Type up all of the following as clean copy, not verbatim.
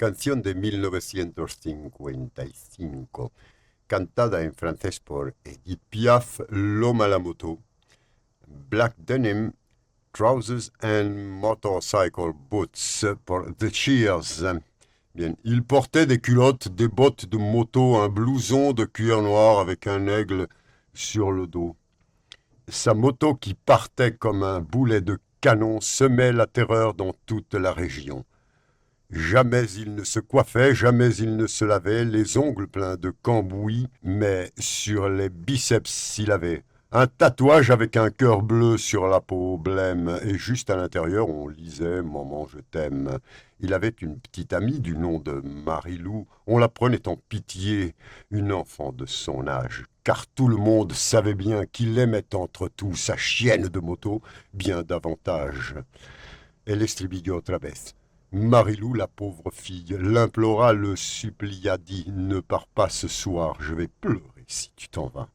canción de 1955, cantada en francés por Edith Piaf, L'homme à la moto, Black Denim, Trousers and Motorcycle Boots por The Cheers. Bien, il portait des culottes, des bottes de moto, un blouson de cuir noir avec un aigle sur le dos. Sa moto qui partait comme un boulet de canon semait la terreur dans toute la région. Jamais il ne se coiffait, jamais il ne se lavait, les ongles pleins de cambouis, mais sur les biceps il avait un tatouage avec un cœur bleu sur la peau blême, et juste à l'intérieur on lisait « Maman, je t'aime ». Il avait une petite amie du nom de Marilou, on la prenait en pitié, une enfant de son âge, car tout le monde savait bien qu'il aimait entre tout sa chienne de moto bien davantage. El estribillo otra vez. Marilou, la pauvre fille, l'implora, le supplia, dit « Ne pars pas ce soir, je vais pleurer si tu t'en vas ».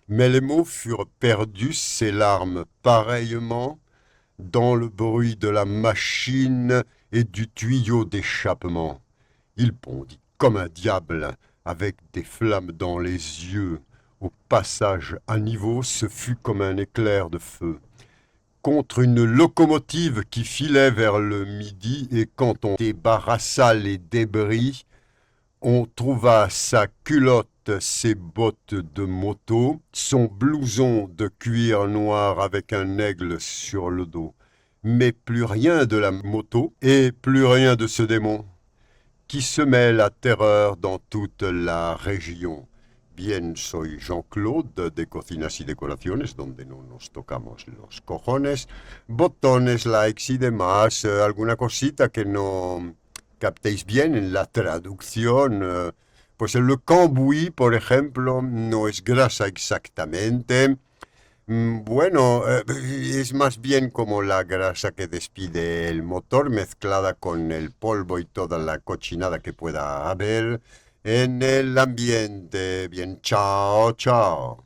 Mais les mots furent perdus, ses larmes pareillement, dans le bruit de la machine et du tuyau d'échappement. Il bondit comme un diable, avec des flammes dans les yeux. Au passage à niveau, ce fut comme un éclair de feu. Contre une locomotive qui filait vers le midi, et quand on débarrassa les débris, on trouva sa culotte, ses bottes de moto, son blouson de cuir noir avec un aigle sur le dos. Mais plus rien de la moto et plus rien de ce démon qui semait la terreur dans toute la région. Bien, soy Jean-Claude de Cocinas y Decoraciones, donde no nos tocamos los cojones, botones, likes y demás, alguna cosita que no captéis bien en la traducción. Pues el cambouis, por ejemplo, no es grasa exactamente. Bueno, es más bien como la grasa que despide el motor mezclada con el polvo y toda la cochinada que pueda haber en el ambiente. Bien, chao, chao.